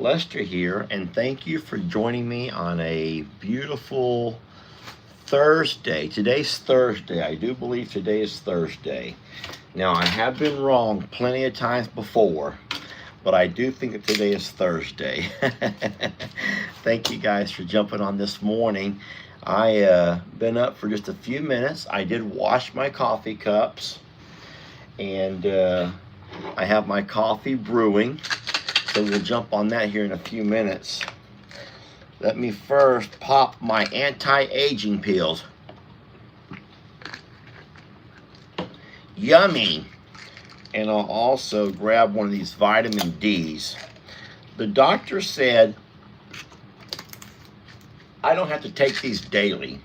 Lester here, and thank you for joining me on a beautiful Thursday. Today's Thursday. I do believe today is Thursday. Now, I have been wrong plenty of times before, but I do think that today is Thursday. Thank you guys for jumping on this morning. I been up for just a few minutes. I did wash my coffee cups, and I have my coffee brewing. So we'll jump on that here in a few minutes. Let me first pop my anti-aging pills. Yummy. And I'll also grab one of these vitamin D's. The doctor said I don't have to take these daily,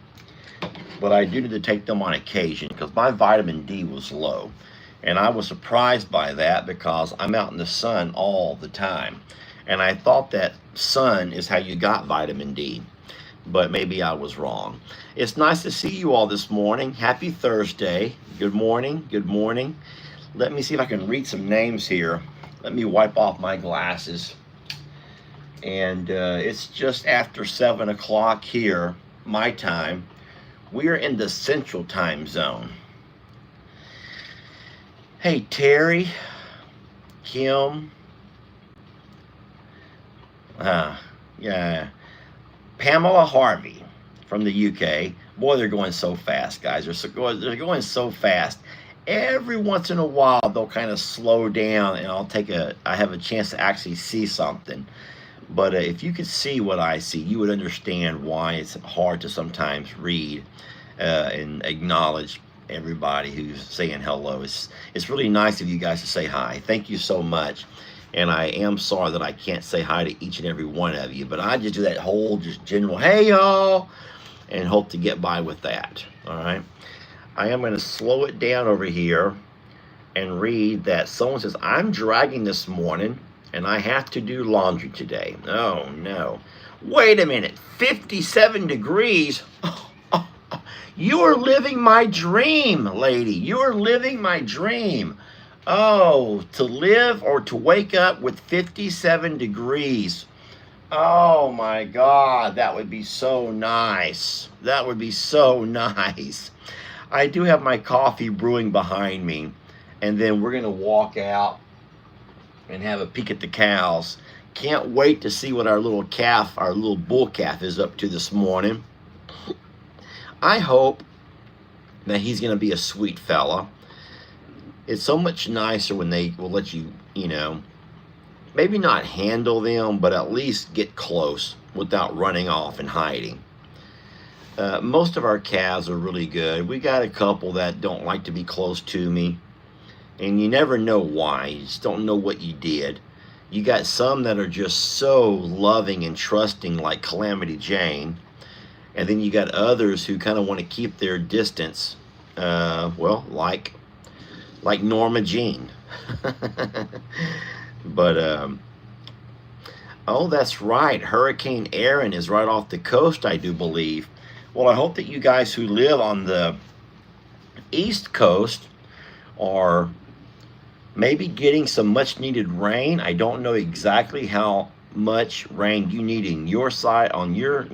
but I do need to take them on occasion because my vitamin D was low. And I was surprised by that because I'm out in the sun all the time. And I thought that sun is how you got vitamin D. But maybe I was wrong. It's nice to see you all this morning. Happy Thursday. Good morning. Good morning. Let me see if I can read some names here. Let me wipe off my glasses. And it's just after 7 o'clock here, my time. We are in the Central Time Zone. Hey, Terry, Kim, Pamela Harvey from the UK. Boy, they're going so fast, guys. They're going so fast. Every once in a while, they'll kind of slow down, and I have a chance to actually see something. But if you could see what I see, you would understand why it's hard to sometimes read and acknowledge everybody who's saying hello. It's really nice of you guys to say hi. Thank you so much. And I am sorry that I can't say hi to each and every one of you, but I just do that whole just general hey y'all and hope to get by with that. All right. I am going to slow it down over here and read that someone says, I'm dragging this morning and I have to do laundry today. Oh no. Wait a minute. 57 degrees. You are living my dream, lady. You are living my dream. Oh, to live or to wake up with 57 degrees. Oh my God, that would be so nice. That would be so nice. I do have my coffee brewing behind me, and then we're going to walk out and have a peek at the cows. Can't wait to see what our little calf, our little bull calf is up to this morning. I hope that he's going to be a sweet fella. It's so much nicer when they will let you, maybe not handle them, but at least get close without running off and hiding. Most of our calves are really good. We got a couple that don't like to be close to me, and you never know why. You just don't know what you did. You got some that are just so loving and trusting, like Calamity Jane. And then you got others who kind of want to keep their distance, like Norma Jean. But, oh, that's right. Hurricane Erin is right off the coast, I do believe. Well, I hope that you guys who live on the East Coast are maybe getting some much needed rain. I don't know exactly how much rain you need in your side, on your,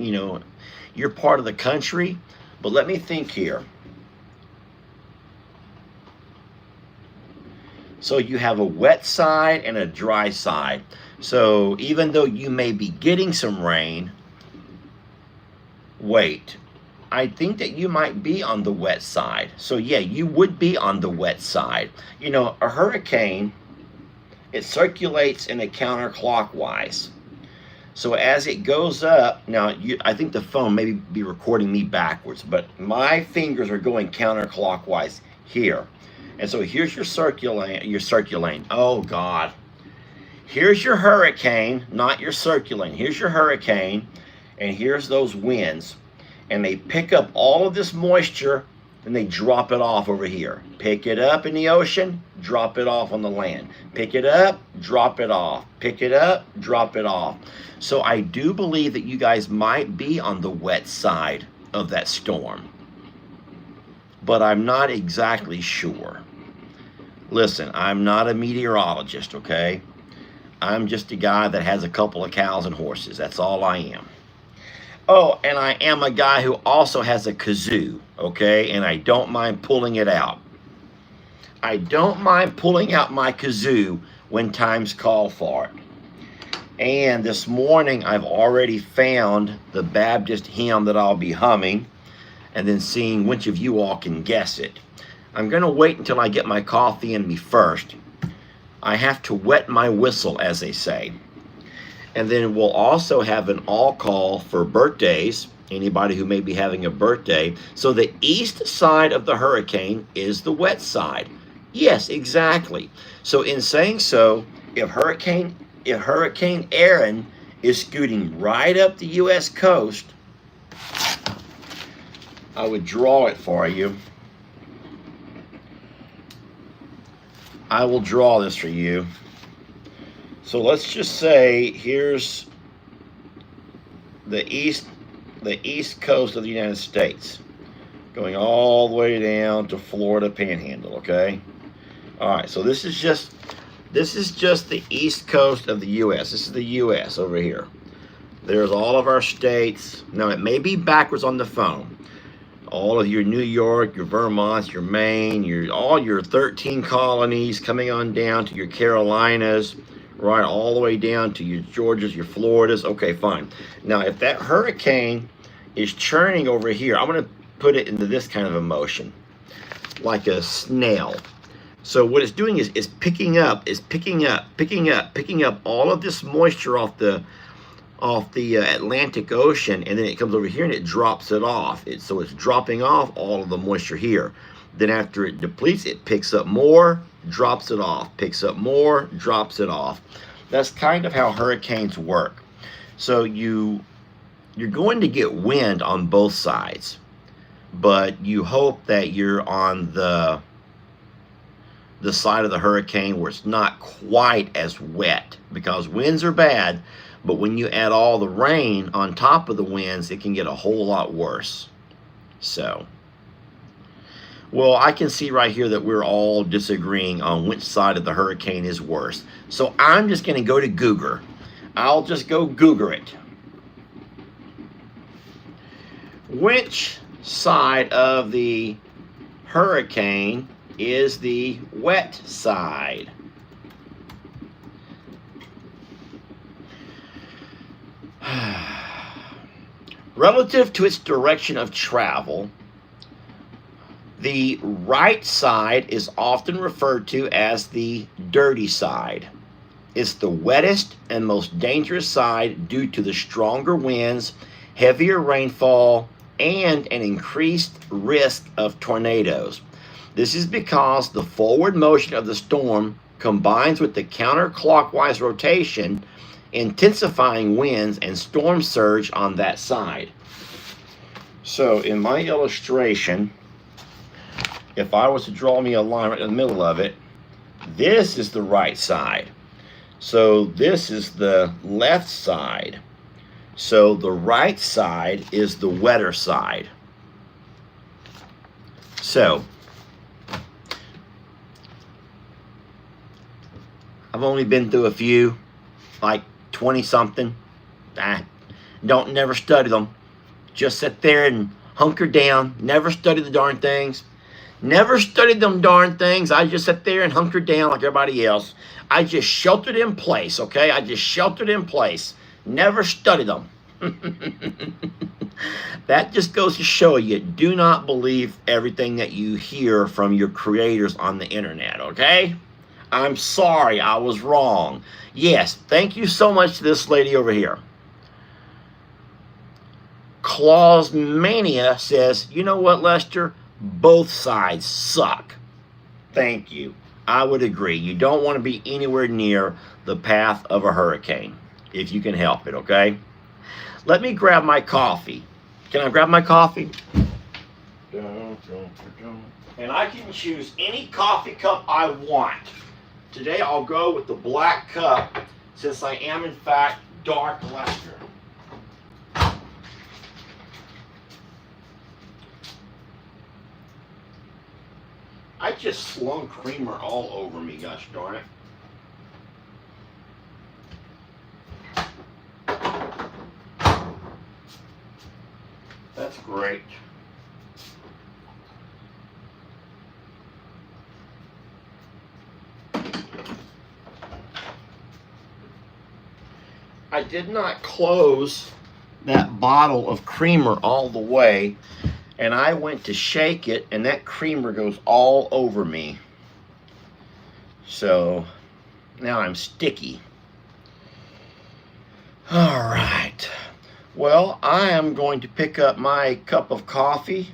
your part of the country, but let me think here. So you have a wet side and a dry side. So even though you may be getting some rain, wait, I think that you might be on the wet side. So yeah, you would be on the wet side. A hurricane, it circulates in a counterclockwise. So as it goes up, now I think the phone may be recording me backwards, but my fingers are going counterclockwise here. And so here's your circulating. Oh God. Here's your hurricane, not your circulating. Here's your hurricane, and here's those winds. And they pick up all of this moisture and they drop it off over here. Pick it up in the ocean, drop it off on the land. Pick it up, drop it off. Pick it up, drop it off. So I do believe that you guys might be on the wet side of that storm, but I'm not exactly sure. Listen, I'm not a meteorologist, okay? I'm just a guy that has a couple of cows and horses. That's all I am. Oh, and I am a guy who also has a kazoo, okay? And I don't mind pulling it out. I don't mind pulling out my kazoo when times call for it. And this morning, I've already found the Baptist hymn that I'll be humming, and then seeing which of you all can guess it. I'm going to wait until I get my coffee in me first. I have to wet my whistle, as they say. And then we'll also have an all call for birthdays, anybody who may be having a birthday. So the east side of the hurricane is the wet side. Yes, exactly. So in saying so, if Hurricane Aaron is scooting right up the U.S. coast, I would draw it for you. I will draw this for you. So let's just say here's the east coast of the United States, going all the way down to Florida Panhandle, okay? All right, so this is just the east coast of the U.S. This is the U.S. over here. There's all of our states. Now, it may be backwards on the phone. All of your New York, your Vermont, your Maine, all your 13 colonies coming on down to your Carolinas, right, all the way down to your Georgias, your Floridas. Okay, fine. Now, if that hurricane is churning over here, I'm going to put it into this kind of a motion, like a snail. So what it's doing is picking up all of this moisture off the Atlantic Ocean, and then it comes over here and it drops it off. So it's dropping off all of the moisture here. Then after it depletes, it picks up more, drops it off, picks up more, drops it off. That's kind of how hurricanes work. So you're going to get wind on both sides, but you hope that you're on the side of the hurricane where it's not quite as wet, because winds are bad, but when you add all the rain on top of the winds, it can get a whole lot worse. So, well, I can see right here that we're all disagreeing on which side of the hurricane is worse. So I'm just going to go to Google. I'll just go Google it. Which side of the hurricane is the wet side? Relative to its direction of travel, the right side is often referred to as the dirty side. It's the wettest and most dangerous side due to the stronger winds, heavier rainfall, and an increased risk of tornadoes. This is because the forward motion of the storm combines with the counterclockwise rotation, intensifying winds and storm surge on that side. So in my illustration, if I was to draw me a line right in the middle of it, this is the right side. So this is the left side. So the right side is the wetter side. So I've only been through a few, like 20 something. Don't never study them. Just sit there and hunker down. Never study the darn things. Never studied them darn things. I just sat there and hunkered down like everybody else. I just sheltered in place, okay? I just sheltered in place. Never studied them. That just goes to show you, do not believe everything that you hear from your creators on the internet, okay? I'm sorry, I was wrong. Yes, thank you so much to this lady over here. Claus Mania says, you know what, Lester? Both sides suck. Thank you. I would agree. You don't want to be anywhere near the path of a hurricane, if you can help it, okay? Let me grab my coffee. Can I grab my coffee? And I can choose any coffee cup I want. Today I'll go with the black cup, since I am in fact dark Lester. I just slung creamer all over me, gosh darn it. That's great. I did not close that bottle of creamer all the way, and I went to shake it, and that creamer goes all over me. So now I'm sticky. All right. Well, I am going to pick up my cup of coffee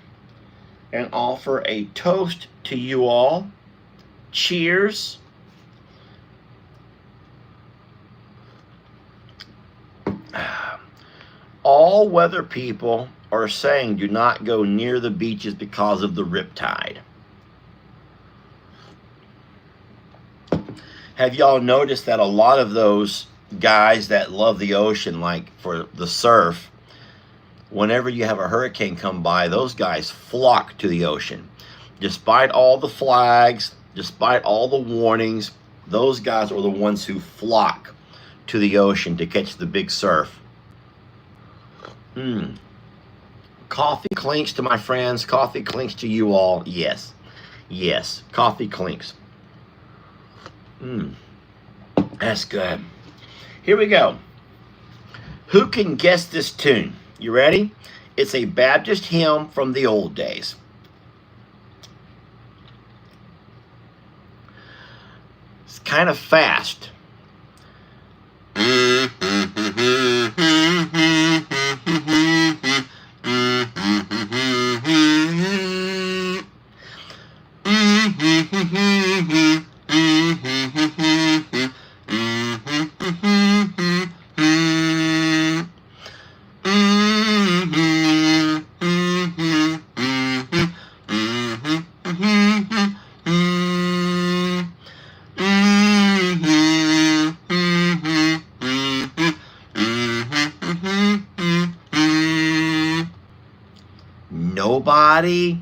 and offer a toast to you all. Cheers. All weather people are saying do not go near the beaches because of the riptide. Have y'all noticed that a lot of those guys that love the ocean, like for the surf, whenever you have a hurricane come by, those guys flock to the ocean. Despite all the flags, despite all the warnings, those guys are the ones who flock to the ocean to catch the big surf. Coffee clinks to my friends. Coffee clinks to you all. Yes. Yes. Coffee clinks. That's good. Here we go. Who can guess this tune? You ready? It's a Baptist hymn from the old days. It's kind of fast. Nobody?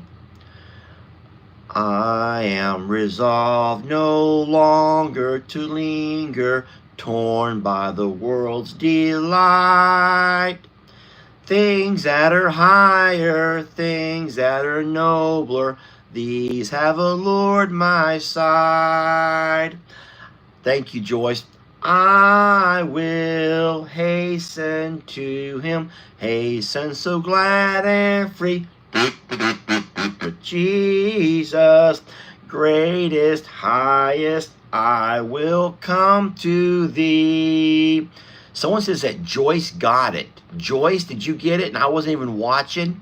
I am resolved no longer to linger, torn by the world's delight. Things that are higher, things that are nobler, these have allured my side. Thank you, Joyce. I will hasten to him, hasten so glad and free. With Jesus, greatest, highest, I will come to thee. Someone says that Joyce got it. Joyce, did you get it? And I wasn't even watching.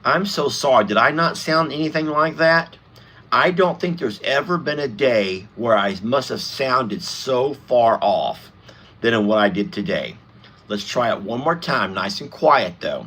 I'm so sorry. Did I not sound anything like that? I don't think there's ever been a day where I must have sounded so far off than in what I did today. Let's try it one more time, nice and quiet though.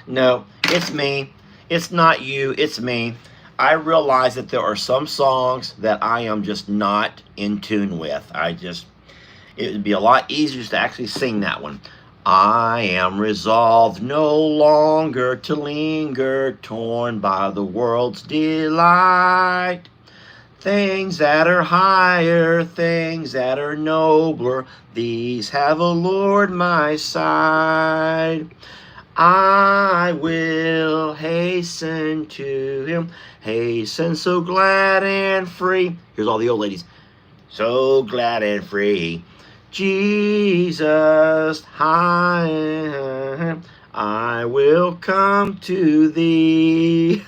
No, it's me. It's not you, it's me. I realize that there are some songs that I am just not in tune with. It would be a lot easier to actually sing that one. I am resolved no longer to linger, torn by the world's delight. Things that are higher, things that are nobler, these have allured my side. I will hasten to him, hasten so glad and free. Here's all the old ladies. So glad and free. Jesus, I will come to thee.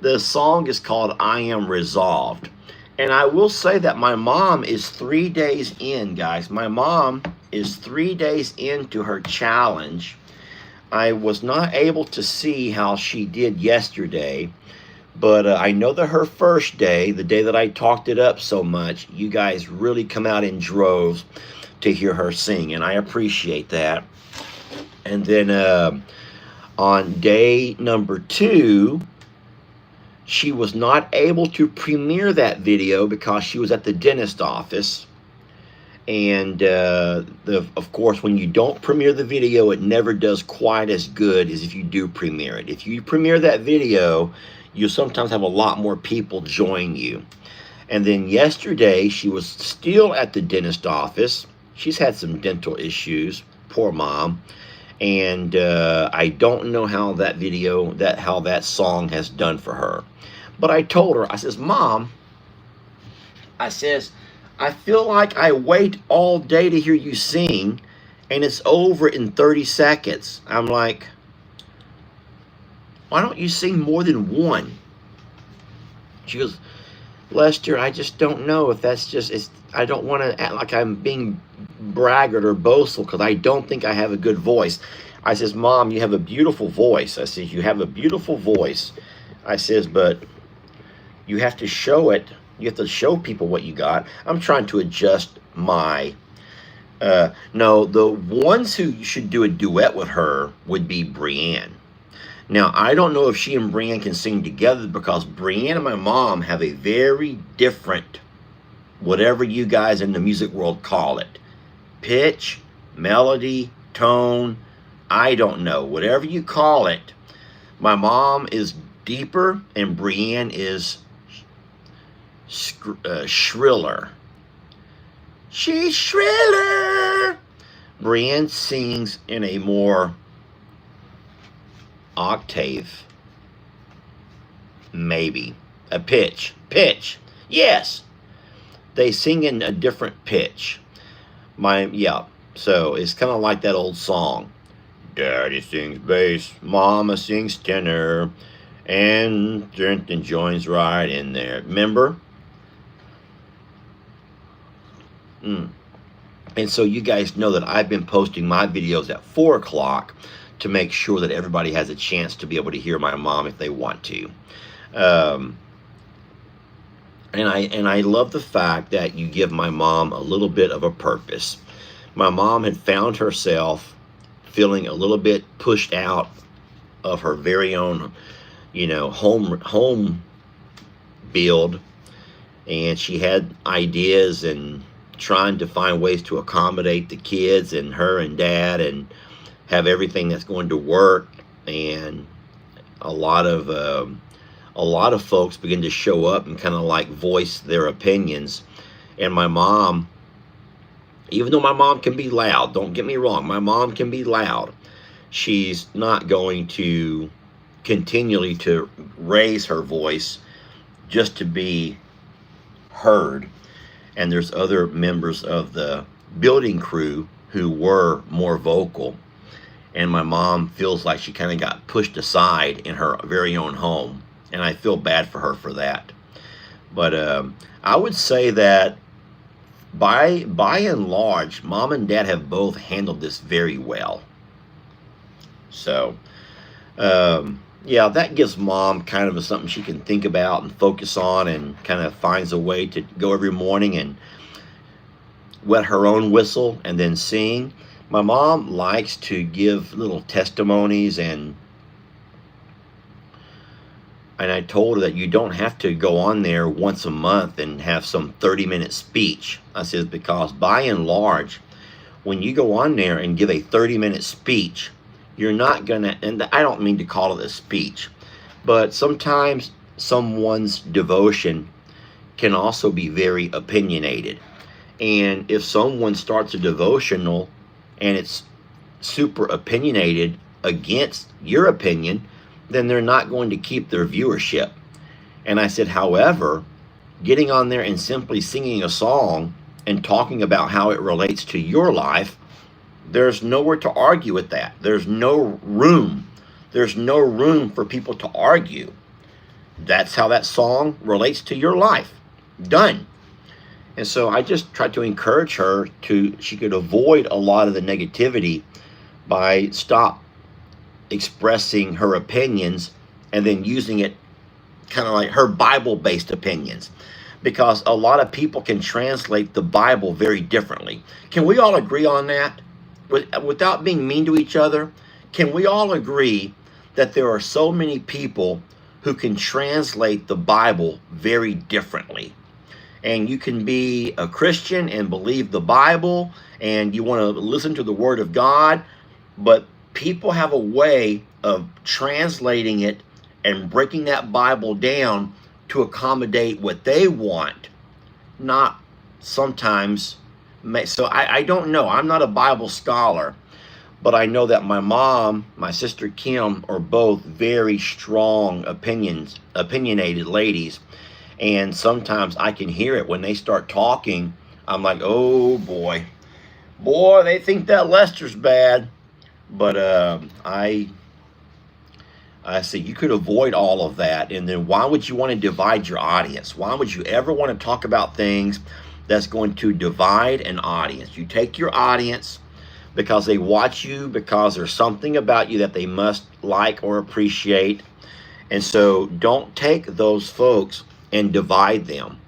The song is called I Am Resolved. And I will say that my mom is 3 days in, guys. My mom is 3 days into her challenge. I was not able to see how she did yesterday, but I know that her first day, the day that I talked it up so much, you guys really come out in droves to hear her sing, and I appreciate that. And then on day number 2, she was not able to premiere that video because she was at the dentist office. And of course, when you don't premiere the video, it never does quite as good as if you do premiere it. If you premiere that video, you sometimes have a lot more people join you. And then yesterday, she was still at the dentist office. She's had some dental issues, poor mom. And I don't know how how that song has done for her. But I told her, I says, Mom, I says, I feel like I wait all day to hear you sing, and it's over in 30 seconds. I'm like, why don't you sing more than one? She goes, Lester, I just don't know if that's just, I don't want to act like I'm being braggart or boastful because I don't think I have a good voice. I says, Mom, you have a beautiful voice. I says, you have a beautiful voice. I says, but you have to show it. You have to show people what you got. I'm trying to adjust my, no, the ones who should do a duet with her would be Brienne. Now, I don't know if she and Brienne can sing together because Brienne and my mom have a very different, whatever you guys in the music world call it, pitch, melody, tone, I don't know. Whatever you call it, my mom is deeper and Brienne is shriller. She's shriller. Brienne sings in a more octave, maybe a pitch, yes, they sing in a different pitch. So it's kind of like that old song, Daddy sings bass, Mama sings tenor, and Trenton joins right in there, remember? And so you guys know that I've been posting my videos at 4 o'clock to make sure that everybody has a chance to be able to hear my mom if they want to. And I love the fact that you give my mom a little bit of a purpose. My mom had found herself feeling a little bit pushed out of her very own, home build, and she had ideas and trying to find ways to accommodate the kids and her and dad and have everything that's going to work. And a lot of folks begin to show up and kind of like voice their opinions. And my mom, even though my mom can be loud, don't get me wrong, my mom can be loud, she's not going to continually to raise her voice just to be heard. And there's other members of the building crew who were more vocal. And my mom feels like she kind of got pushed aside in her very own home. And I feel bad for her for that. But I would say that by and large, Mom and Dad have both handled this very well. So, yeah, that gives Mom kind of something she can think about and focus on, and kind of finds a way to go every morning and wet her own whistle and then sing. My mom likes to give little testimonies, and I told her that you don't have to go on there once a month and have some 30-minute speech. I said, because by and large, when you go on there and give a 30-minute speech, you're not gonna, and I don't mean to call it a speech, but sometimes someone's devotion can also be very opinionated. And if someone starts a devotional and it's super opinionated against your opinion, then they're not going to keep their viewership. And I said, however, getting on there and simply singing a song and talking about how it relates to your life, there's nowhere to argue with that. There's no room. There's no room for people to argue. That's how that song relates to your life. Done. And so I just tried to encourage her she could avoid a lot of the negativity by stop expressing her opinions and then using it kind of like her Bible-based opinions. Because a lot of people can translate the Bible very differently. Can we all agree on that? Without being mean to each other, can we all agree that there are so many people who can translate the Bible very differently? and you can be a Christian and believe the Bible and you want to listen to the Word of God, but people have a way of translating it and breaking that Bible down to accommodate what they want, not sometimes. So I don't know. I'm not a Bible scholar, but I know that my mom, my sister Kim are both very strong opinionated ladies. And sometimes I can hear it when they start talking. I'm like, oh boy, they think that Lester's bad. But I say you could avoid all of that. And then why would you want to divide your audience? Why would you ever want to talk about things that's going to divide an audience? You take your audience because they watch you, because there's something about you that they must like or appreciate. And so don't take those folks and divide them.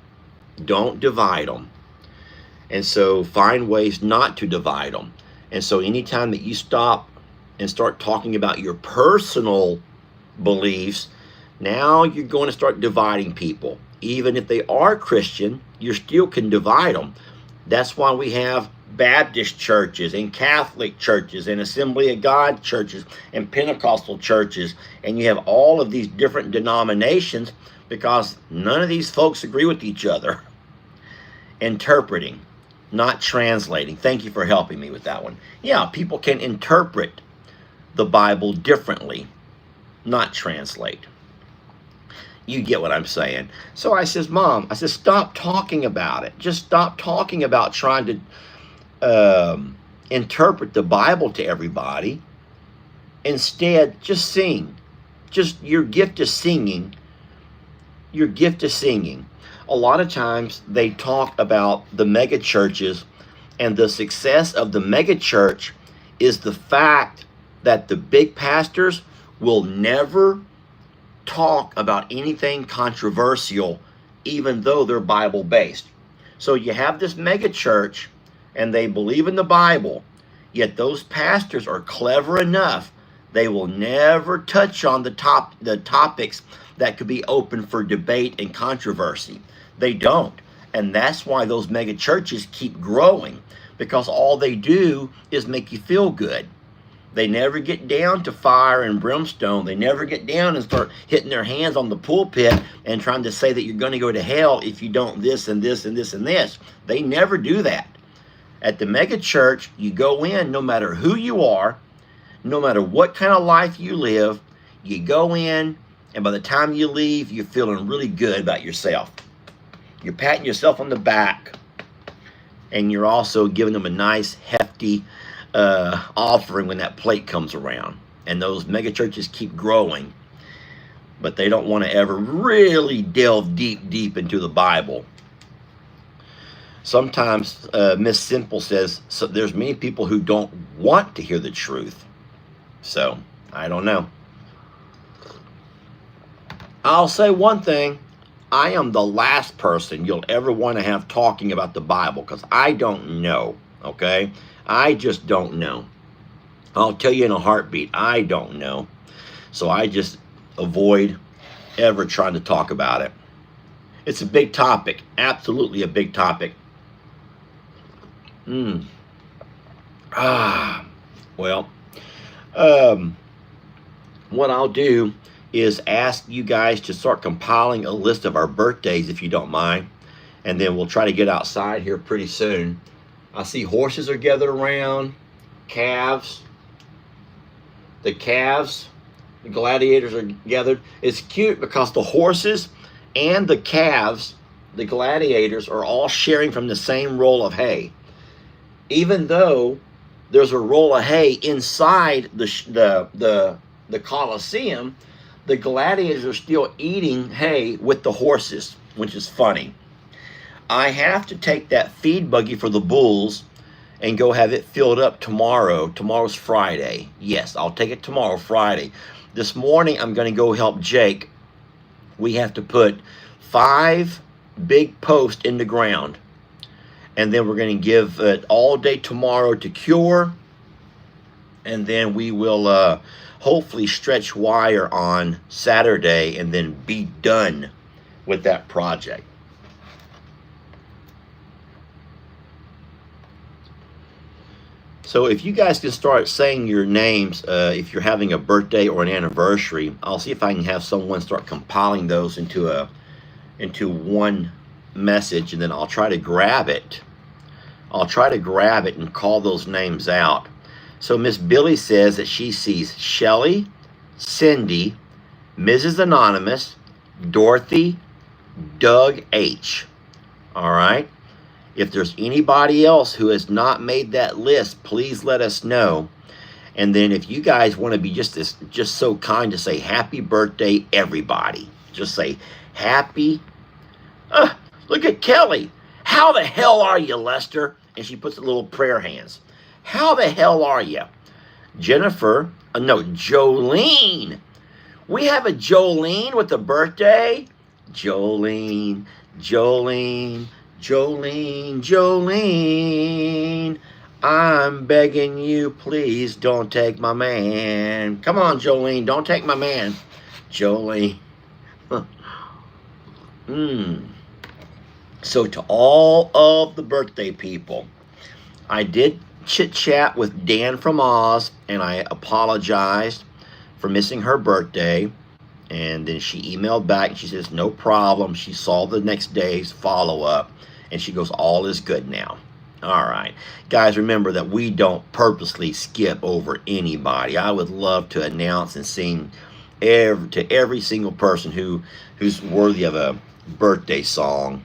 Don't divide them. And so find ways not to divide them. And so anytime that you stop and start talking about your personal beliefs, now you're going to start dividing people. Even if they are Christian, you still can divide them. That's why we have Baptist churches and Catholic churches and Assembly of God churches and Pentecostal churches, and you have all of these different denominations because none of these folks agree with each other. Interpreting, not translating. Thank you for helping me with that one. Yeah, people can interpret the Bible differently, not translate. You get what I'm saying. So I says, Mom, I says, stop talking about it. Just stop talking about trying to interpret the Bible to everybody. Instead, just sing. Just your gift is singing. Your gift is singing. A lot of times they talk about the mega churches, and the success of the mega church is the fact that the big pastors will never talk about anything controversial, even though they're Bible based. So you have this mega church and they believe in the Bible, yet those pastors are clever enough, they will never touch on the topics that could be open for debate and controversy. They don't. And that's why those mega churches keep growing, because all they do is make you feel good. They never get down to fire and brimstone. They never get down and start hitting their hands on the pulpit and trying to say that you're going to go to hell if you don't this and this and this and this. They never do that. At the mega church, you go in no matter who you are, no matter what kind of life you live, you go in, and by the time you leave, you're feeling really good about yourself. You're patting yourself on the back, and you're also giving them a nice, hefty offering when that plate comes around. And those mega churches keep growing, but they don't want to ever really delve deep into the Bible. Sometimes Miss Simple says, so there's many people who don't want to hear the truth. So I don't know. I'll say one thing. I am the last person you'll ever want to have talking about the Bible, because I don't know. Okay, I just don't know. I'll tell you in a heartbeat, I don't know. So I just avoid ever trying to talk about it. It's a big topic, absolutely a big topic. Well, what I'll do is ask you guys to start compiling a list of our birthdays, if you don't mind, and then we'll try to get outside here pretty soon. I see horses are gathered around, calves. The gladiators are gathered. It's cute because the horses and the calves, the gladiators, are all sharing from the same roll of hay. Even though there's a roll of hay inside the Colosseum, the gladiators are still eating hay with the horses, which is funny. I have to take that feed buggy for the bulls and go have it filled up tomorrow. Tomorrow's Friday. Yes, I'll take it tomorrow, Friday. This morning, I'm going to go help Jake. We have to put 5 big posts in the ground. And then we're going to give it all day tomorrow to cure. And then we will hopefully stretch wire on Saturday and then be done with that project. So if you guys can start saying your names, if you're having a birthday or an anniversary, I'll see if I can have someone start compiling those into one message, and then I'll try to grab it. I'll try to grab it and call those names out. So Miss Billy says that she sees Shelly, Cindy, Mrs. Anonymous, Dorothy, Doug H. All right. If there's anybody else who has not made that list, please let us know. And then if you guys want to be just so kind to say happy birthday, everybody. Just say happy. Look at Kelly. How the hell are you, Lester? And she puts the little prayer hands. How the hell are you? Jennifer, no, Jolene. We have a Jolene with a birthday. Jolene, Jolene, Jolene, Jolene. I'm begging you, please don't take my man. Come on, Jolene, don't take my man. Jolene. So to all of the birthday people, I did chit-chat with Dan from Oz, and I apologized for missing her birthday. And then she emailed back and she says, no problem. She saw the next day's follow-up, and she goes, all is good now. All right. Guys, remember that we don't purposely skip over anybody. I would love to announce and sing to every single person who's worthy of a birthday song.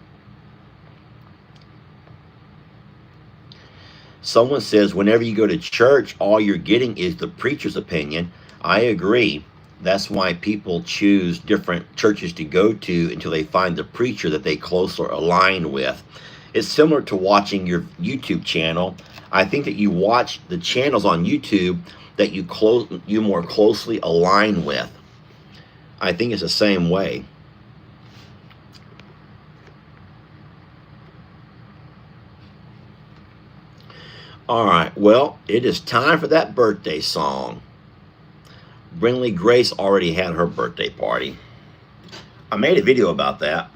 Someone says, whenever you go to church, all you're getting is the preacher's opinion. I agree. That's why people choose different churches to go to until they find the preacher that they closer align with. It's similar to watching your YouTube channel. I think that you watch the channels on YouTube that you more closely align with. I think it's the same way. All right, well, it is time for that birthday song. Brinley Grace already had her birthday party. I made a video about that.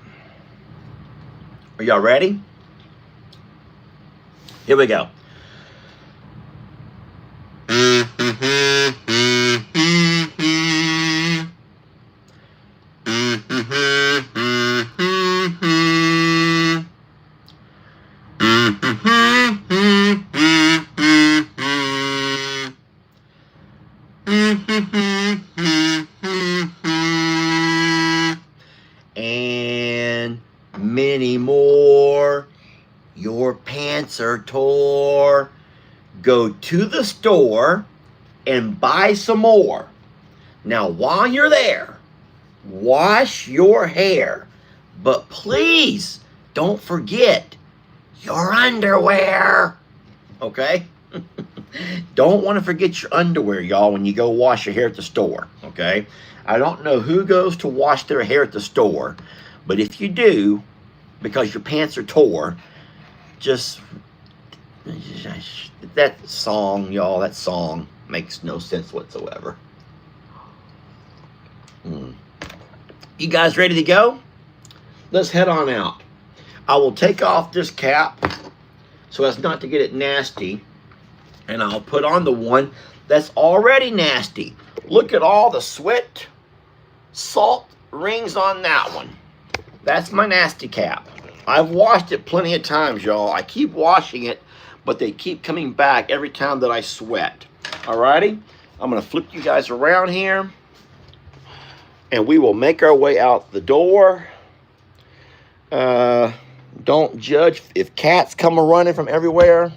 Are y'all ready? Here we go. And many more. Your pants are tore. Go to the store and buy some more. Now, while you're there, wash your hair. But please don't forget your underwear. Okay? Don't want to forget your underwear, y'all, when you go wash your hair at the store. Okay? I don't know who goes to wash their hair at the store, but if you do, because your pants are tore, just that song, y'all, that song makes no sense whatsoever. You guys ready to go? Let's head on out. I will take off this cap so as not to get it nasty, and I'll put on the one that's already nasty. Look at all the sweat, salt rings on that one. That's my nasty cap. I've washed it plenty of times, y'all. I keep washing it, but they keep coming back every time that I sweat. Alrighty? I'm going to flip you guys around here, and we will make our way out the door. Don't judge if cats come running from everywhere.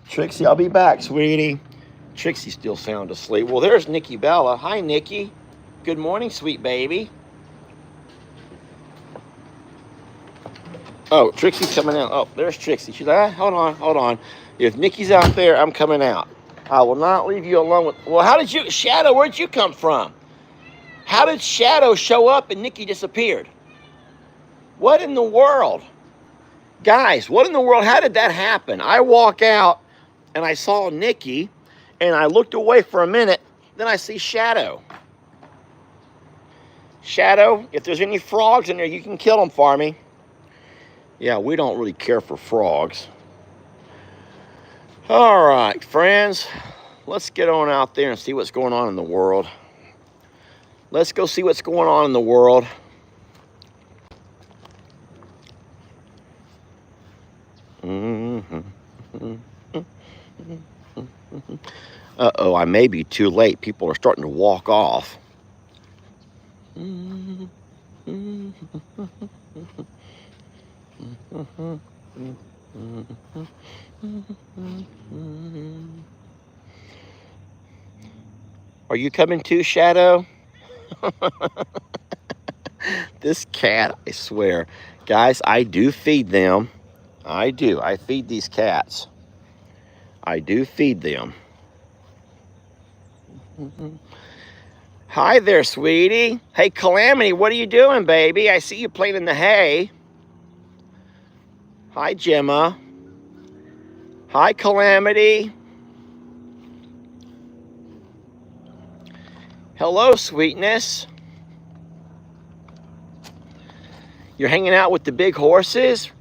Trixie, I'll be back, sweetie. Trixie's still sound asleep. Well, there's Nikki Bella. Hi, Nikki. Good morning, sweet baby. Oh, Trixie's coming out. Oh, there's Trixie. She's like, hold on. If Nikki's out there, I'm coming out. I will not leave you alone with... Well, how did you... Shadow, where'd you come from? How did Shadow show up and Nikki disappeared? What in the world? Guys, what in the world? How did that happen? I walk out and I saw Nikki and I looked away for a minute. Then I see Shadow. Shadow, if there's any frogs in there, you can kill them for me. Yeah, we don't really care for frogs. All right, friends, let's get on out there and see what's going on in the world. Let's go see what's going on in the world. Uh-oh, I may be too late. People are starting to walk off. Are you coming too, Shadow? This cat, I swear. Guys, I do feed them. I do. I feed these cats. I do feed them. Hi there, sweetie. Hey, Calamity, what are you doing, baby? I see you playing in the hay. Hi, Gemma. Hi, Calamity. Hello, sweetness. You're hanging out with the big horses?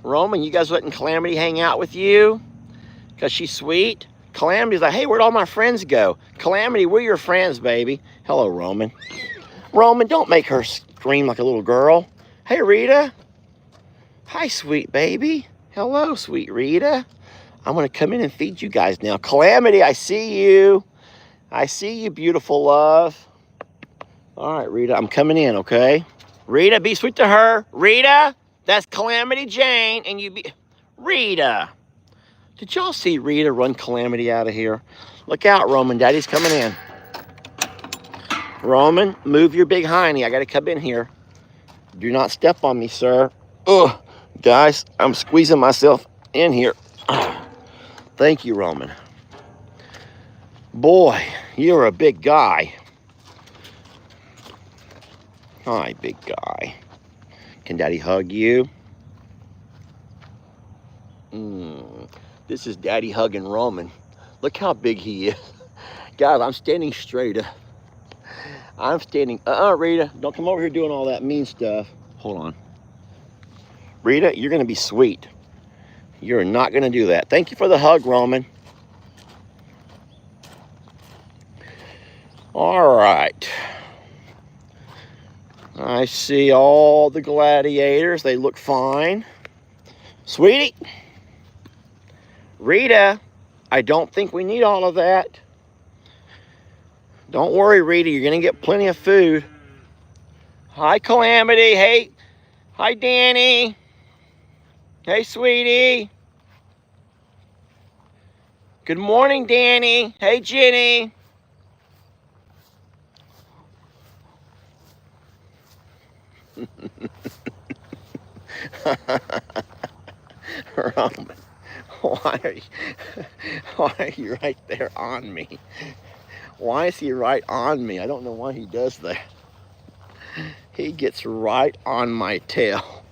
Roman, you guys letting Calamity hang out with you? Because she's sweet? Calamity's like, hey, where'd all my friends go? Calamity, we're your friends, baby. Hello, Roman. Roman, don't make her scream like a little girl. Hey, Rita. Hi, sweet baby. Hello, sweet Rita. I'm going to come in and feed you guys now. Calamity, I see you. I see you, beautiful love. All right, Rita, I'm coming in, okay? Rita, be sweet to her. Rita, that's Calamity Jane, and you be... Rita. Did y'all see Rita run Calamity out of here? Look out, Roman. Daddy's coming in. Roman, move your big hiney. I got to come in here. Do not step on me, sir. Ugh. Guys, I'm squeezing myself in here. Thank you, Roman. Boy, you're a big guy. Hi, big guy. Can Daddy hug you? This is Daddy hugging Roman. Look how big he is. Guys, I'm standing straight up. I'm standing... Rita, don't come over here doing all that mean stuff. Hold on. Rita, you're going to be sweet. You're not going to do that. Thank you for the hug, Roman. All right. I see all the gladiators. They look fine. Sweetie. Rita, I don't think we need all of that. Don't worry, Rita. You're going to get plenty of food. Hi, Calamity. Hey. Hi, Danny. Hey, sweetie. Good morning, Danny. Hey, Jenny. Roman, why are you right there on me? Why is he right on me? I don't know why he does that. He gets right on my tail.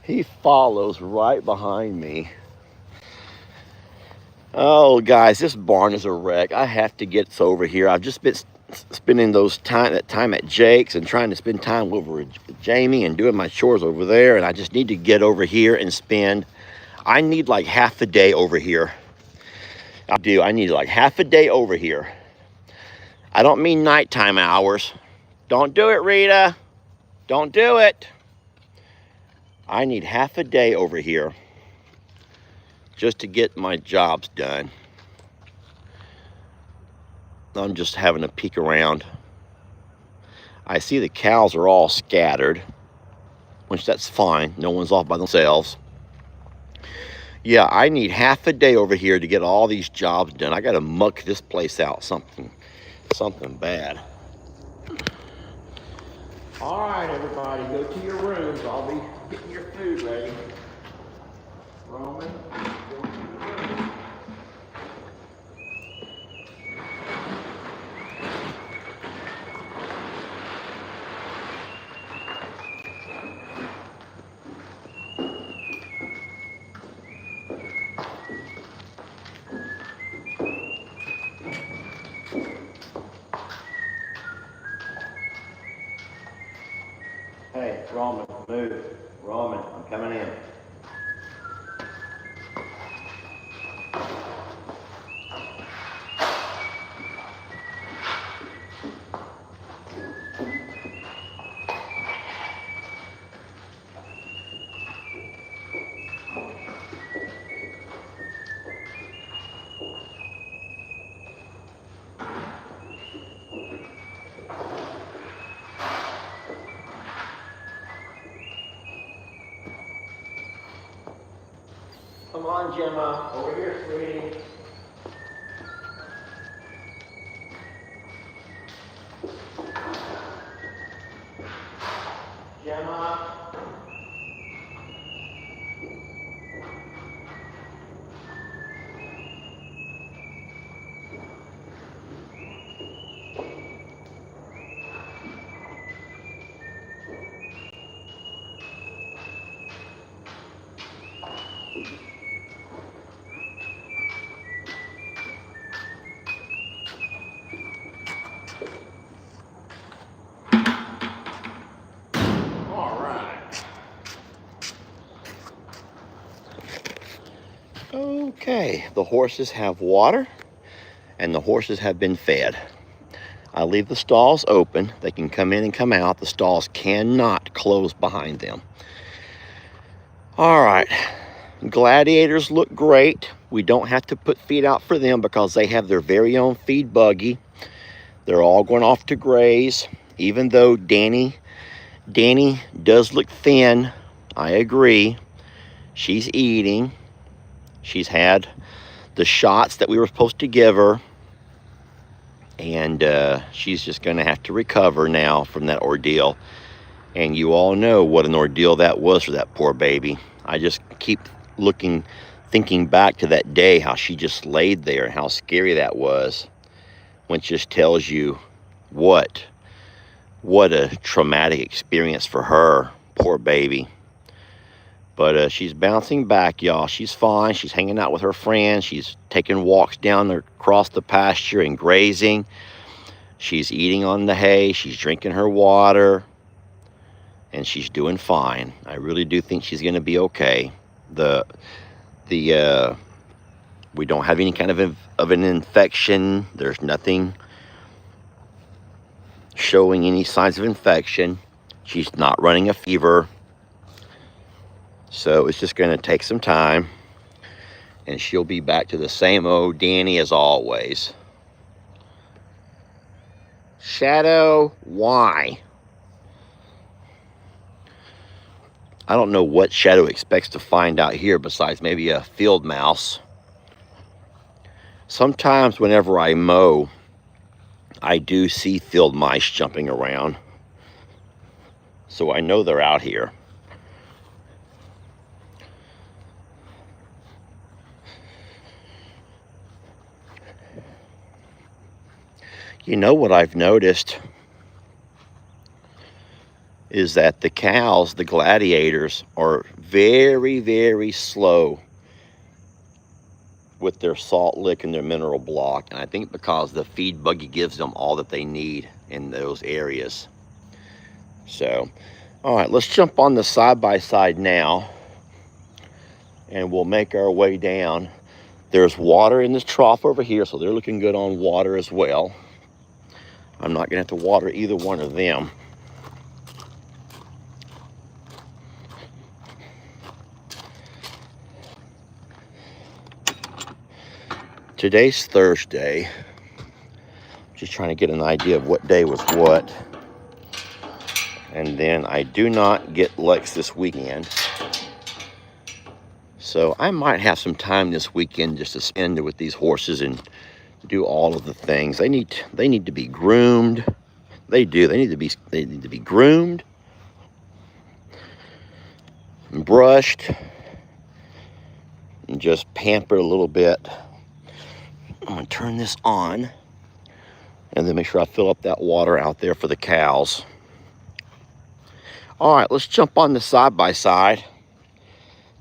He follows right behind me. Oh, guys, this barn is a wreck. I have to get over here. I've just been spending that time at Jake's and trying to spend time over with Jamie and doing my chores over there. And I just need to get over here and I need like half a day over here. I do. I need like half a day over here. I don't mean nighttime hours. Don't do it, Rita. Don't do it. I need half a day over here just to get my jobs done. I'm just having a peek around. I see the cows are all scattered, which that's fine. No one's off by themselves. Yeah, I need half a day over here to get all these jobs done. I gotta muck this place out, something bad. All right, everybody, go to your rooms. I'll be getting your food ready. Roman, go to your room. Hey, Roman, move. Roman, I'm coming in. Come on, Gemma. Over here, sweetie. Gemma. All right. Okay, the horses have water and the horses have been fed. I leave the stalls open. They can come in and come out. The stalls cannot close behind them. All right, gladiators look great. We don't have to put feed out for them because they have their very own feed buggy. They're all going off to graze, even though Danny does look thin. I agree. She's eating. She's had the shots that we were supposed to give her, and she's just going to have to recover now from that ordeal. And you all know what an ordeal that was for that poor baby. I just keep thinking back to that day, how she just laid there and how scary that was, which just tells you what a traumatic experience for her, poor baby. But she's bouncing back, y'all. She's fine. She's hanging out with her friends. She's taking walks down across the pasture and grazing. She's eating on the hay. She's drinking her water. And she's doing fine. I really do think she's going to be okay. We don't have any kind of an infection. There's nothing showing any signs of infection. She's not running a fever. So it's just going to take some time, and she'll be back to the same old Danny as always. Shadow, why? I don't know what Shadow expects to find out here besides maybe a field mouse. Sometimes whenever I mow, I do see field mice jumping around. So I know they're out here. You know what I've noticed is that the cows, the gladiators, are very, very slow with their salt lick and their mineral block. And I think because the feed buggy gives them all that they need in those areas. So, all right, let's jump on the side-by-side now, and we'll make our way down. There's water in this trough over here, so they're looking good on water as well. I'm not gonna have to water either one of them. Today's Thursday. Just trying to get an idea of what day was what. And then I do not get Lex this weekend. So I might have some time this weekend just to spend with these horses and do all of the things. They need to be groomed. They do. They need to be groomed and brushed and just pampered a little bit. I'm going to turn this on and then make sure I fill up that water out there for the cows. All right, let's jump on the side-by-side.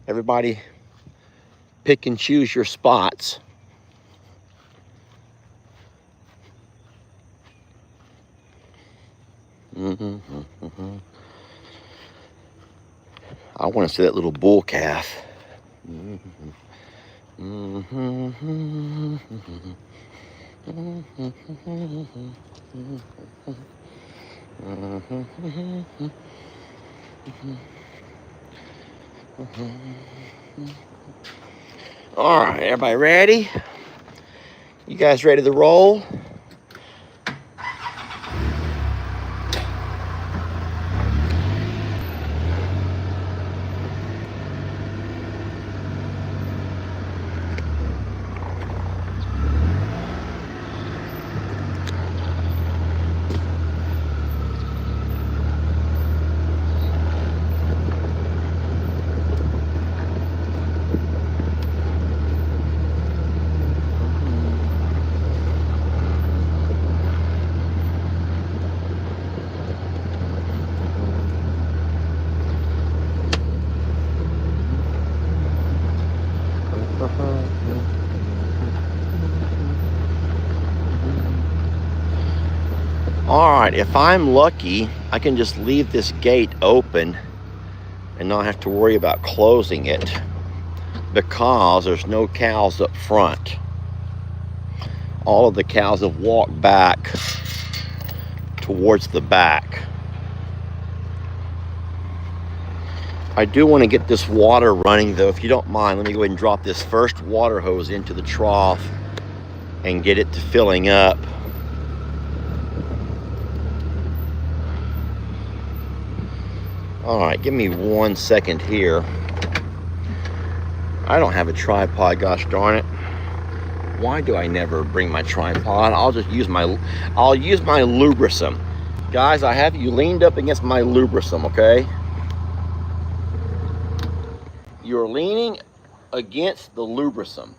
Everybody pick and choose your spots. I want to see that little bull calf. All right, everybody ready? You guys ready to roll? right, if I'm lucky, I can just leave this gate open and not have to worry about closing it because there's no cows up front. All of the cows have walked back towards the back. I do want to get this water running though. If you don't mind, let me go ahead and drop this first water hose into the trough and get it to filling up. All right, give me 1 second here. I don't have a tripod, gosh darn it. Why do I never bring my tripod? I'll use my lubricum. Guys, I have you leaned up against my lubricum, okay? You're leaning against the lubricum.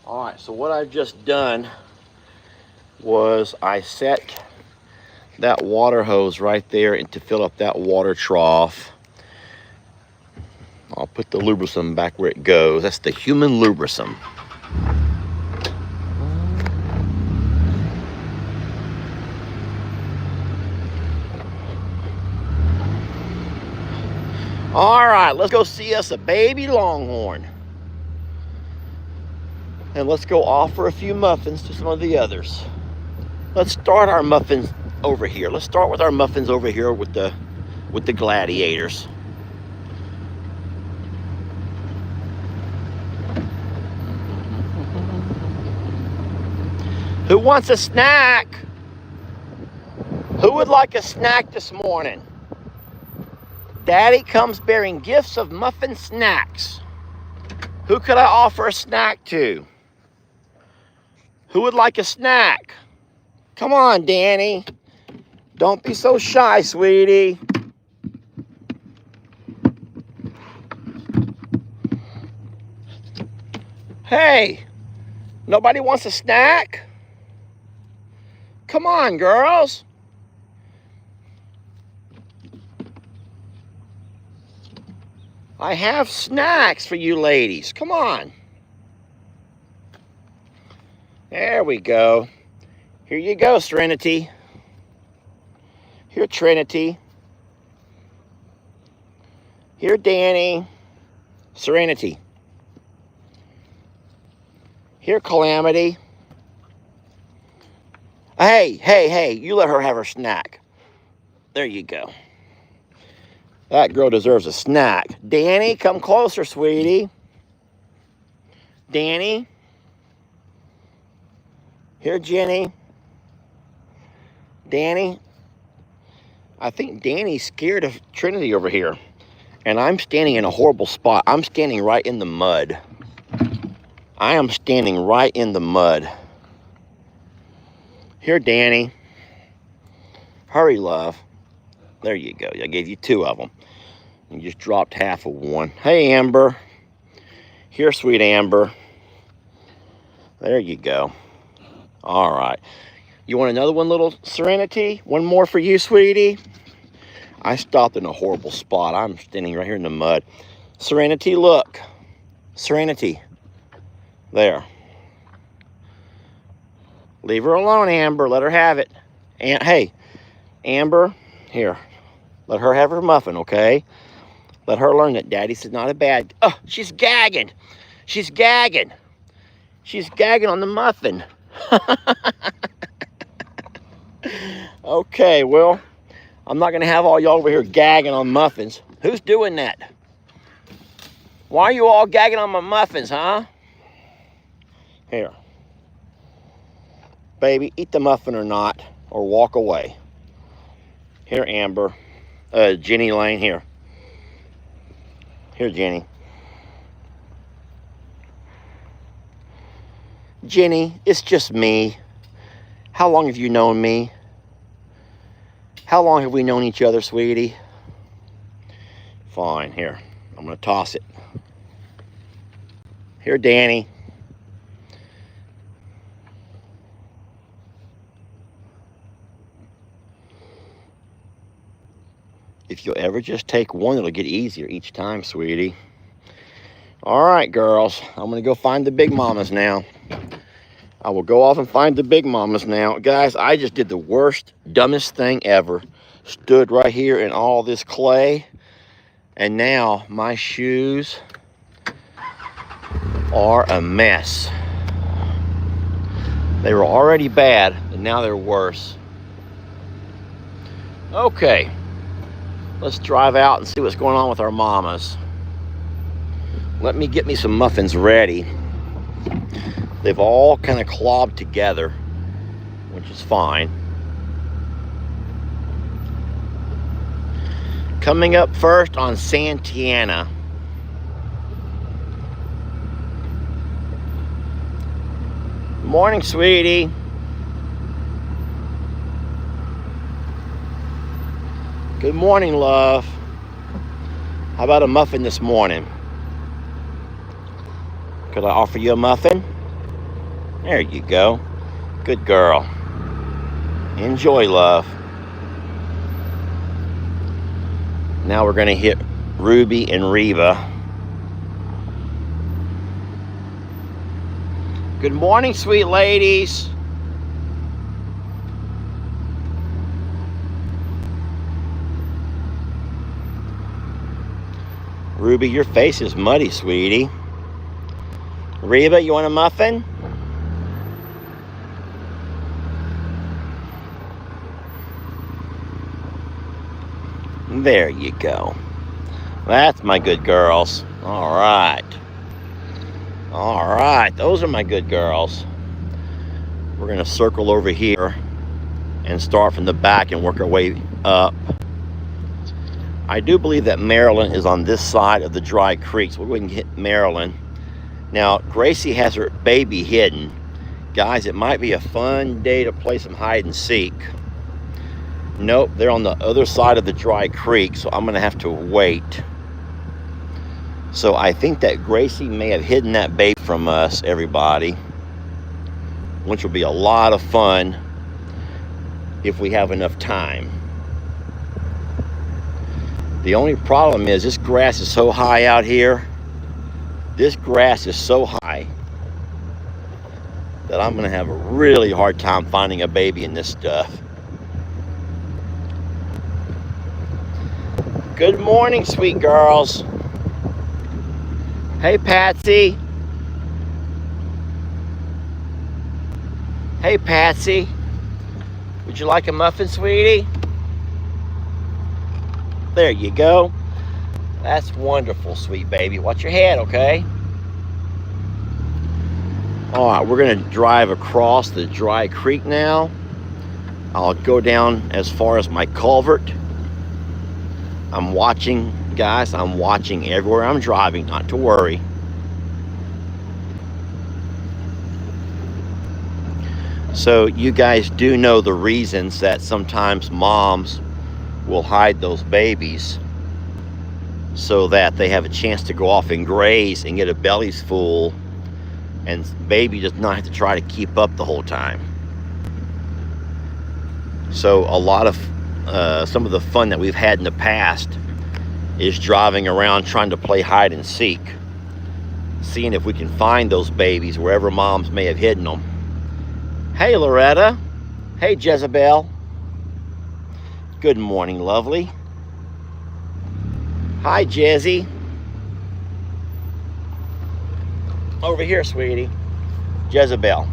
All right, so what I've just done was I set that water hose right there to fill up that water trough. I'll put the lubricum back where it goes. That's the human lubricum. All right, let's go see us a baby longhorn. And let's go offer a few muffins to some of the others. Let's start our muffins over here. Let's start with our muffins over here with the gladiators. Who wants a snack? Who would like a snack this morning? Daddy comes bearing gifts of muffin snacks. Who could I offer a snack to? Who would like a snack? Come on, Danny. Don't be so shy, sweetie. Hey, nobody wants a snack? Come on, girls. I have snacks for you ladies. Come on. There we go. Here you go, Serenity. Here, Trinity. Here, Danny. Serenity. Here, Calamity. Hey, you let her have her snack. There you go. That girl deserves a snack. Danny, come closer, sweetie. Danny. Here, Jenny. Danny. I think Danny's scared of Trinity over here. And I'm standing in a horrible spot. I'm standing right in the mud. I am standing right in the mud. Here, Danny. Hurry, love. There you go. I gave you 2 of them. You just dropped half of one. Hey, Amber. Here, sweet Amber. There you go. All right. You want another one, little Serenity? One more for you, sweetie? I stopped in a horrible spot. I'm standing right here in the mud. Serenity, look. Serenity. There. Leave her alone, Amber. Let her have it. And hey, Amber, here. Let her have her muffin, okay? Let her learn that Daddy's is not a bad... Oh, she's gagging. She's gagging. She's gagging on the muffin. Okay, well, I'm not going to have all y'all over here gagging on muffins. Who's doing that? Why are you all gagging on my muffins, huh? Here. Baby, eat the muffin or not, or walk away. Here, Amber. Jenny Lane, here. Here, Jenny. Jenny, it's just me. How long have you known me? How long have we known each other, sweetie? Fine, here. I'm going to toss it. Here, Danny. If you'll ever just take one, it'll get easier each time, sweetie. All right, girls. I'm going to go find the big mamas now. I will go off and find the big mamas now. Guys, I just did the worst, dumbest thing ever. Stood right here in all this clay. And now my shoes are a mess. They were already bad, and now they're worse. Okay. Let's drive out and see what's going on with our mamas. Let me get me some muffins ready. They've all kind of clobbed together, which is fine. Coming up first on Santana. Morning, sweetie. Good morning, love. How about a muffin this morning? Could I offer you a muffin? There you go. Good girl. Enjoy, love. Now we're going to hit Ruby and Reba. Good morning, sweet ladies. Ruby, your face is muddy, sweetie. Reba, you want a muffin? There you go. That's my good girls. All right. All right. Those are my good girls. We're going to circle over here and start from the back and work our way up. I do believe that Marilyn is on this side of the dry creek, so we're going to hit Marilyn. Now, Gracie has her baby hidden. Guys, it might be a fun day to play some hide and seek. Nope, they're on the other side of the dry creek, so I'm going to have to wait. So I think that Gracie may have hidden that baby from us, everybody, which will be a lot of fun if we have enough time. The only problem is this grass is so high out here. This grass is so high that I'm going to have a really hard time finding a baby in this stuff. Good morning, sweet girls. Hey, Patsy. Hey, Patsy. Would you like a muffin, sweetie? There you go. That's wonderful, sweet baby. Watch your head, okay? All right, we're going to drive across the dry creek now. I'll go down as far as my culvert. I'm watching, guys. I'm watching everywhere I'm driving, not to worry. So you guys do know the reasons that sometimes moms will hide those babies so that they have a chance to go off and graze and get a belly's full, and baby does not have to try to keep up the whole time. So a lot of some of the fun that we've had in the past is driving around trying to play hide and seek, seeing if we can find those babies wherever moms may have hidden them. Hey, Loretta. Hey, Jezebel. Good morning, lovely. Hi, Jezzy. Over here, sweetie. Jezebel.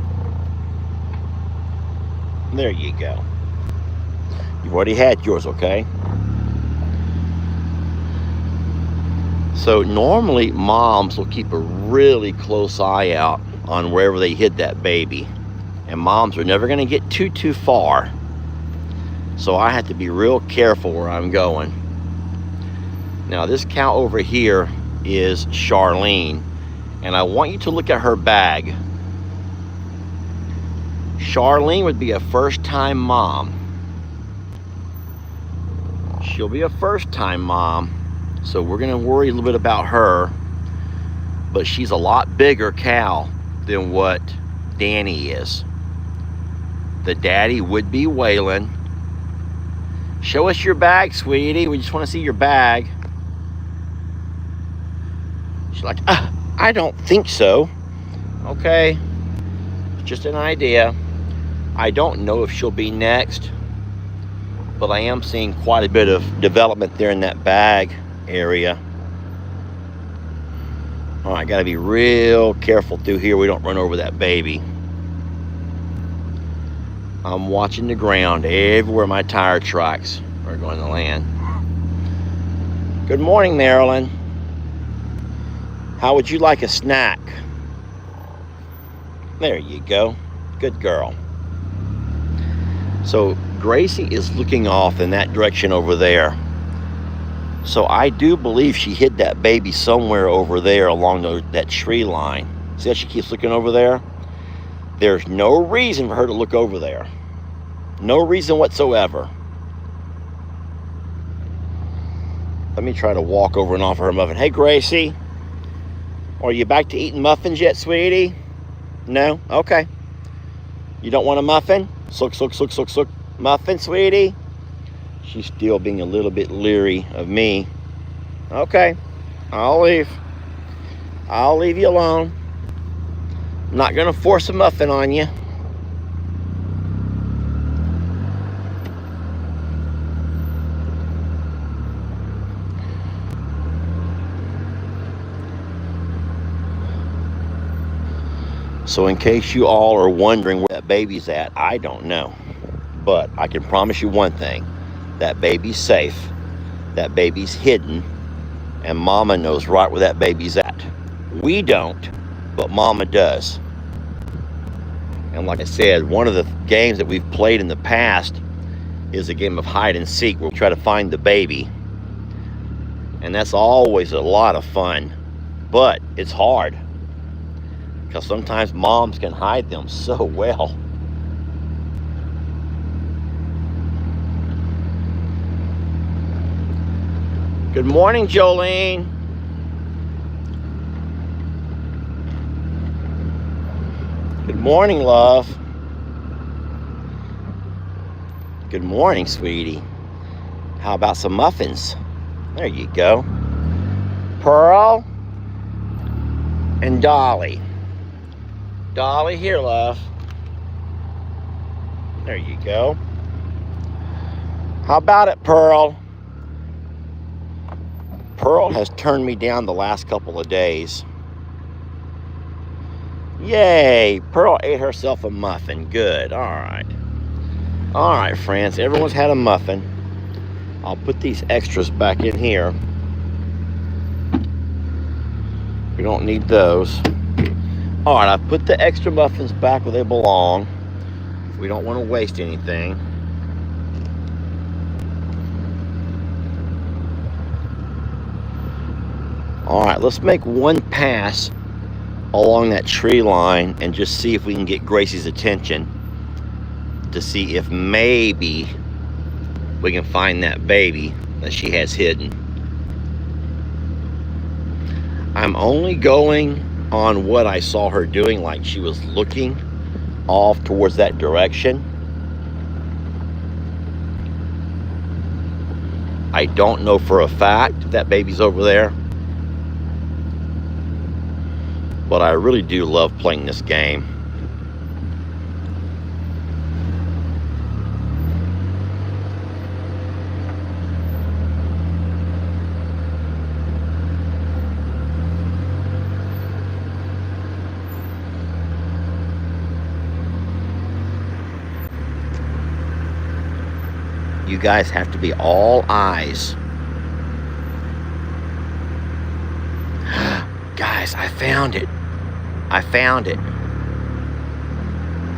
There you go. You've already had yours, okay? So normally moms will keep a really close eye out on wherever they hid that baby. And moms are never going to get too far. So I have to be real careful where I'm going. Now this cow over here is Charlene. And I want you to look at her bag. Charlene would be a first-time mom. She'll be a first-time mom, so we're going to worry a little bit about her. But she's a lot bigger cow than what Danny is. The daddy would be Waylon. Show us your bag, sweetie. We just want to see your bag. She's like, I don't think so. Okay, just an idea. I don't know if she'll be next, but I am seeing quite a bit of development there in that bag area. All right, got to be real careful through here we don't run over that baby. I'm watching the ground everywhere my tire tracks are going to land. Good morning, Marilyn. How would you like a snack? There you go. Good girl. So Gracie is looking off in that direction over there. So I do believe she hid that baby somewhere over there along that tree line. See how she keeps looking over there? There's no reason for her to look over there. No reason whatsoever. Let me try to walk over and offer her a muffin. Hey, Gracie. Are you back to eating muffins yet, sweetie? No? Okay. You don't want a muffin? Look. Muffin, sweetie? She's still being a little bit leery of me. Okay. I'll leave. I'll leave you alone. I'm not going to force a muffin on you. So in case you all are wondering where that baby's at, I don't know. But I can promise you one thing. That baby's safe. That baby's hidden. And Mama knows right where that baby's at. We don't, but Mama does. And like I said, one of the games that we've played in the past is a game of hide and seek where we try to find the baby. And that's always a lot of fun. But it's hard. Because sometimes moms can hide them so well. Good morning, Jolene. Good morning, love. Good morning, sweetie. How about some muffins? There you go. Pearl and Dolly. Dolly, here, love. There you go. How about it, Pearl? Pearl has turned me down the last couple of days. Yay! Pearl ate herself a muffin. Good. All right. All right, friends. Everyone's had a muffin. I'll put these extras back in here. We don't need those. All right, I've put the extra muffins back where they belong. We don't want to waste anything. All right, let's make one pass along that tree line and just see if we can get Gracie's attention to see if maybe we can find that baby that she has hidden. I'm only going on what I saw her doing, like she was looking off towards that direction. I don't know for a fact if that baby's over there, but I really do love playing this game. You guys have to be all eyes. Guys, I found it. I found it.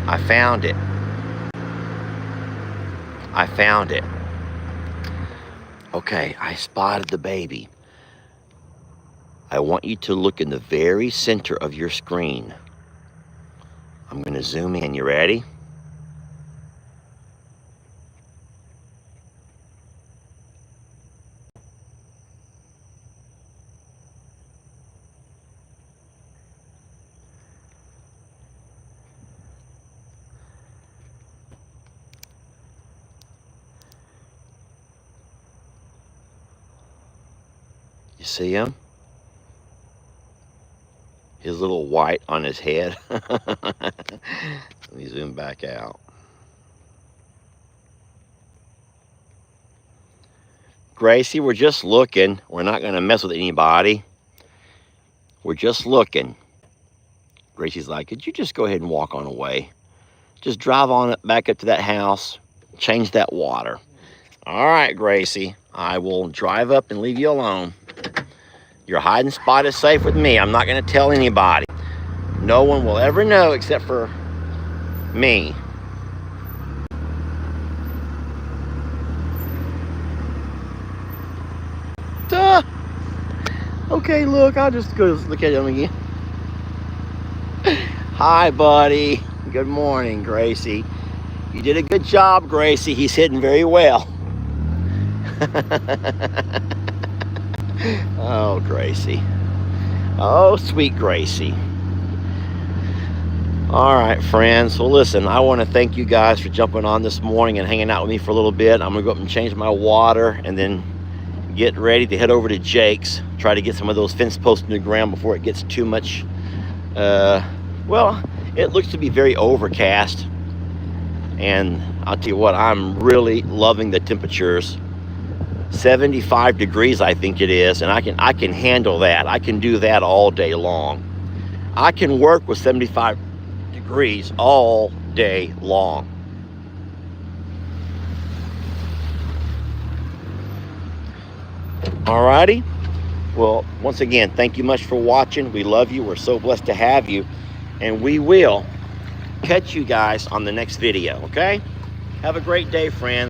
I found it. I found it. Okay, I spotted the baby. I want you to look in the very center of your screen. I'm going to zoom in. You ready? You see him? His little white on his head. Let me zoom back out. Gracie, we're just looking. We're not going to mess with anybody. We're just looking. Gracie's like, could you just go ahead and walk on away? Just drive on it back up to that house. Change that water. All right, Gracie. I will drive up and leave you alone. Your hiding spot is safe with me. I'm not going to tell anybody. No one will ever know except for me. Duh. Okay, look, I'll just go look at him again. Hi, buddy. Good morning, Gracie. You did a good job, Gracie. He's hidden very well. Oh, Gracie. Oh, sweet Gracie. All right, friends. Well, listen, I want to thank you guys for jumping on this morning and hanging out with me for a little bit. I'm going to go up and change my water and then get ready to head over to Jake's. Try to get some of those fence posts in the ground before it gets too much. Well, it looks to be very overcast. And I'll tell you what, I'm really loving the temperatures. 75 degrees, I think it is, and I can handle that. I can do that all day long. I can work with 75 degrees all day long. Alrighty. Well, once again, thank you much for watching. We love you. We're so blessed to have you, and we will catch you guys on the next video. Okay? Have a great day, friends.